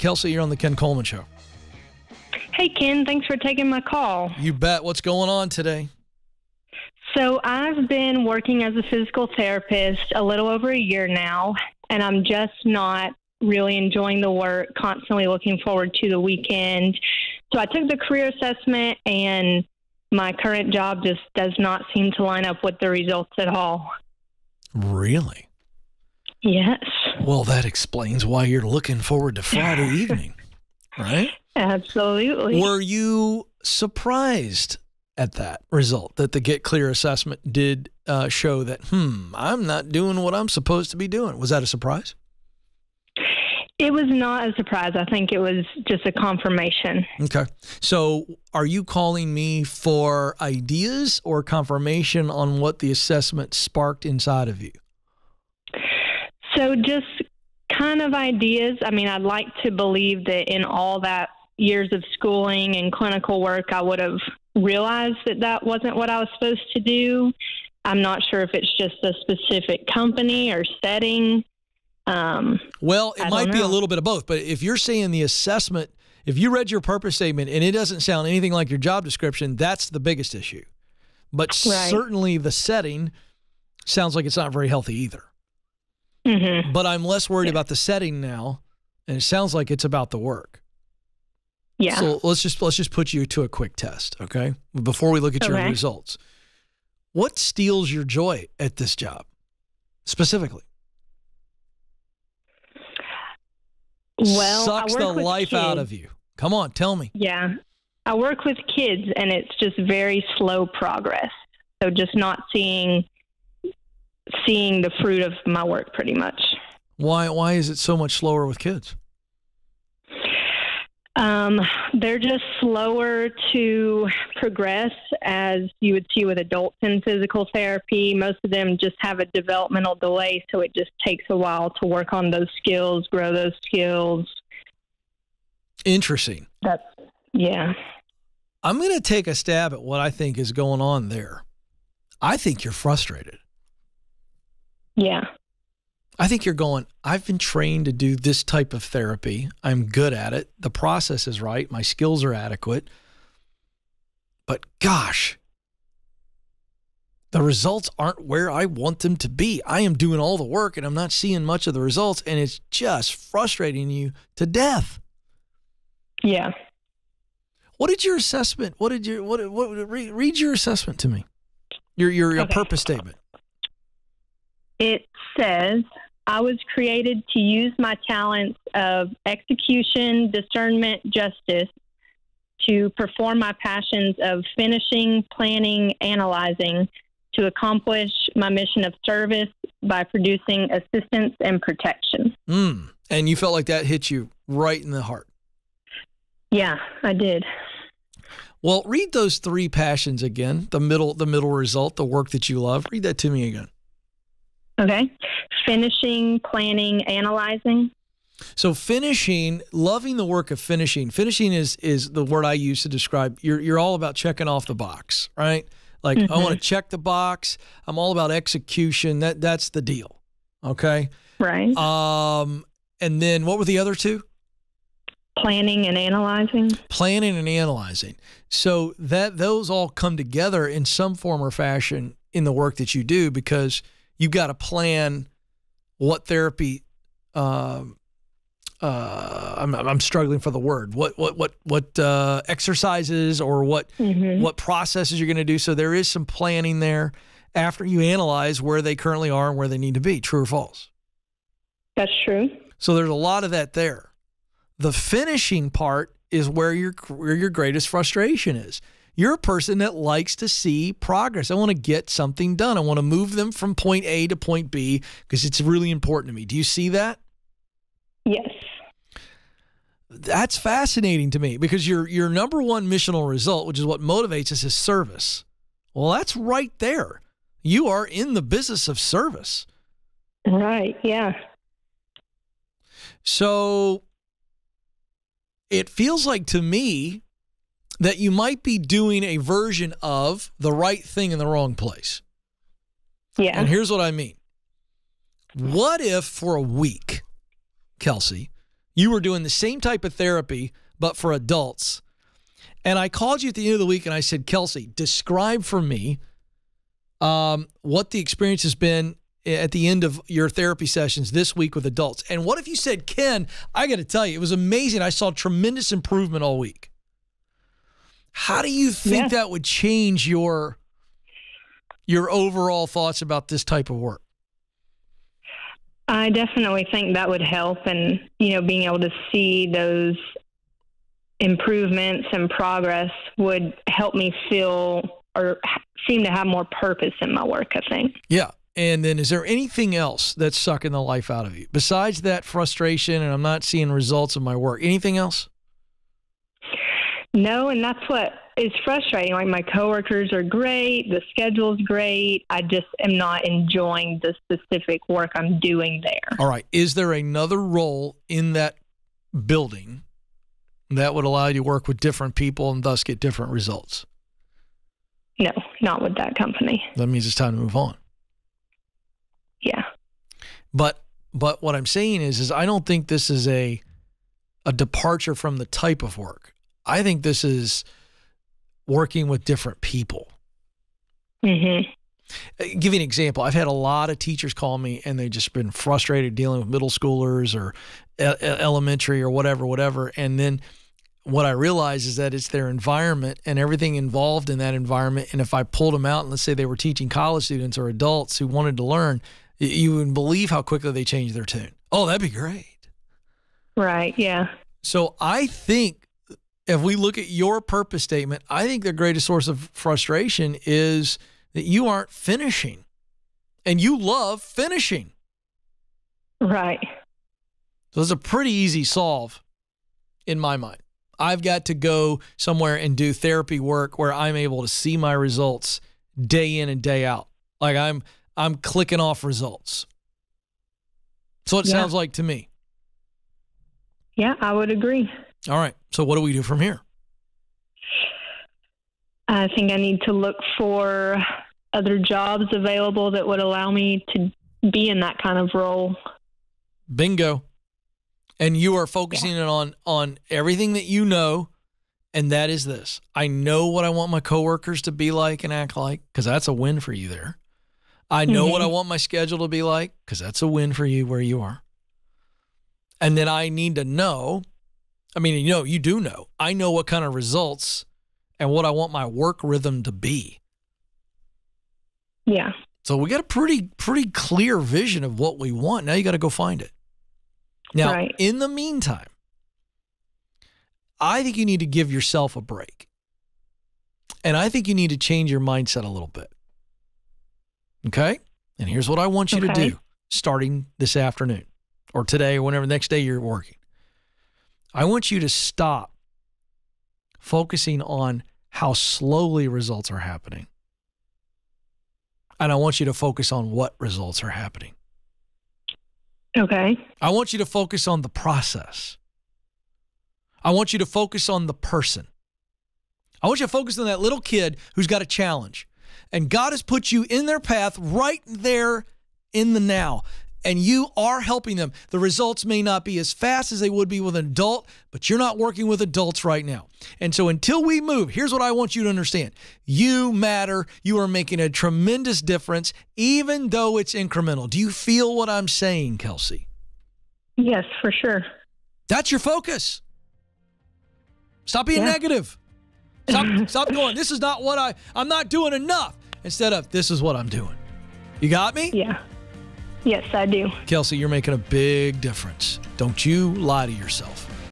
Kelsey, you're on the Ken Coleman Show. Hey, Ken. Thanks for taking my call. You bet. What's going on today? So I've been working as a physical therapist a little over a year now, and I'm just not really enjoying the work, constantly looking forward to the weekend. So I took the career assessment, and my current job just does not seem to line up with the results at all. Really? Yes. Well, that explains why you're looking forward to Friday evening, right? Absolutely. Were you surprised at that result, that the Get Clear assessment did show that, I'm not doing what I'm supposed to be doing? Was that a surprise? It was not a surprise. I think it was just a confirmation. Okay. So are you calling me for ideas or confirmation on what the assessment sparked inside of you? So just kind of ideas. I mean, I'd like to believe that in all that years of schooling and clinical work, I would have realized that that wasn't what I was supposed to do. I'm not sure if it's just a specific company or setting. Well, it might be a little bit of both, but if you're saying the assessment, if you read your purpose statement and it doesn't sound anything like your job description, that's the biggest issue. But certainly the setting sounds like it's not very healthy either. Mm-hmm. But I'm less worried about the setting now, and it sounds like it's about the work. Yeah. So let's just put you to a quick test, okay? Before we look at your results. What steals your joy at this job, specifically? Well, sucks the life out of you. Come on, tell me. Yeah. I work with kids, and it's just very slow progress. So just not seeing the fruit of my work pretty much. Why is it so much slower with kids? They're just slower to progress, as you would see with adults in physical therapy. Most of them just have a developmental delay, so it just takes a while to work on those skills, grow those skills. Interesting. Yeah. I'm going to take a stab at what I think is going on there. I think you're frustrated. Yeah. I think you're going, I've been trained to do this type of therapy. I'm good at it. The process is right. My skills are adequate. But gosh, the results aren't where I want them to be. I am doing all the work and I'm not seeing much of the results, and it's just frustrating you to death. Yeah. What did your assessment, read your assessment to me. Your purpose statement. It says, I was created to use my talents of execution, discernment, justice to perform my passions of finishing, planning, analyzing to accomplish my mission of service by producing assistance and protection. And you felt like that hit you right in the heart. Yeah, I did. Well, read those three passions again, the middle result, the work that you love. Read that to me again. Okay. Finishing, planning, analyzing. So finishing, loving the work of finishing. Finishing is the word I use to describe, you're all about checking off the box, right? Like, I want to check the box. I'm all about execution. That's the deal. Okay? Right. And then what were the other two? Planning and analyzing. Planning and analyzing. So those all come together in some form or fashion in the work that you do, because you've got to plan what therapy. I'm struggling for the word. What exercises or what processes you're going to do. So there is some planning there after you analyze where they currently are and where they need to be. True or false? That's true. So there's a lot of that there. The finishing part is where your greatest frustration is. You're a person that likes to see progress. I want to get something done. I want to move them from point A to point B because it's really important to me. Do you see that? Yes. That's fascinating to me, because your number one missional result, which is what motivates us, is service. Well, that's right there. You are in the business of service. Right, yeah. So it feels like to me that you might be doing a version of the right thing in the wrong place. Yeah. And here's what I mean. What if for a week, Kelsey, You were doing the same type of therapy, but for adults. And I called you at the end of the week and I said, Kelsey, describe for me what the experience has been at the end of your therapy sessions this week with adults. And what if you said, Ken, I got to tell you, it was amazing. I saw tremendous improvement all week. How do you think that would change your overall thoughts about this type of work? I definitely think that would help, and, being able to see those improvements and progress would help me feel or seem to have more purpose in my work, I think. Yeah. And then is there anything else that's sucking the life out of you besides that frustration and I'm not seeing results of my work? Anything else? No, and that's what is frustrating. Like, my coworkers are great. The schedule's great. I just am not enjoying the specific work I'm doing there. All right. Is there another role in that building that would allow you to work with different people and thus get different results? No, not with that company. That means it's time to move on. Yeah. But what I'm saying is I don't think this is a departure from the type of work. I think this is working with different people. Mm-hmm. Give you an example. I've had a lot of teachers call me and they've just been frustrated dealing with middle schoolers or elementary or whatever. And then what I realize is that it's their environment and everything involved in that environment. And if I pulled them out and let's say they were teaching college students or adults who wanted to learn, you wouldn't believe how quickly they change their tune. Oh, that'd be great. Right, yeah. So I think if we look at your purpose statement, I think the greatest source of frustration is that you aren't finishing. And you love finishing. Right. So it's a pretty easy solve in my mind. I've got to go somewhere and do therapy work where I'm able to see my results day in and day out. Like I'm clicking off results. So it sounds like to me. Yeah, I would agree. All right. So what do we do from here? I think I need to look for other jobs available that would allow me to be in that kind of role. Bingo. And you are focusing on everything that you know, and that is this. I know what I want my coworkers to be like and act like, because that's a win for you there. I know what I want my schedule to be like, because that's a win for you where you are. And then I need to know, you do know. I know what kind of results and what I want my work rhythm to be. Yeah. So we got a pretty clear vision of what we want. Now you got to go find it. Now, in the meantime, I think you need to give yourself a break. And I think you need to change your mindset a little bit. Okay? And here's what I want you to do starting this afternoon or today or whenever next day you're working. I want you to stop focusing on how slowly results are happening. And I want you to focus on what results are happening. Okay. I want you to focus on the process. I want you to focus on the person. I want you to focus on that little kid who's got a challenge. And God has put you in their path right there in the now. And you are helping them. The results may not be as fast as they would be with an adult, but you're not working with adults right now. And so until we move, here's what I want you to understand. You matter. You are making a tremendous difference, even though it's incremental. Do you feel what I'm saying, Kelsey? Yes, for sure. That's your focus. Stop being negative. Stop going, this is not what I'm not doing enough. Instead of, this is what I'm doing. You got me? Yeah. Yes, I do. Kelsey, you're making a big difference. Don't you lie to yourself.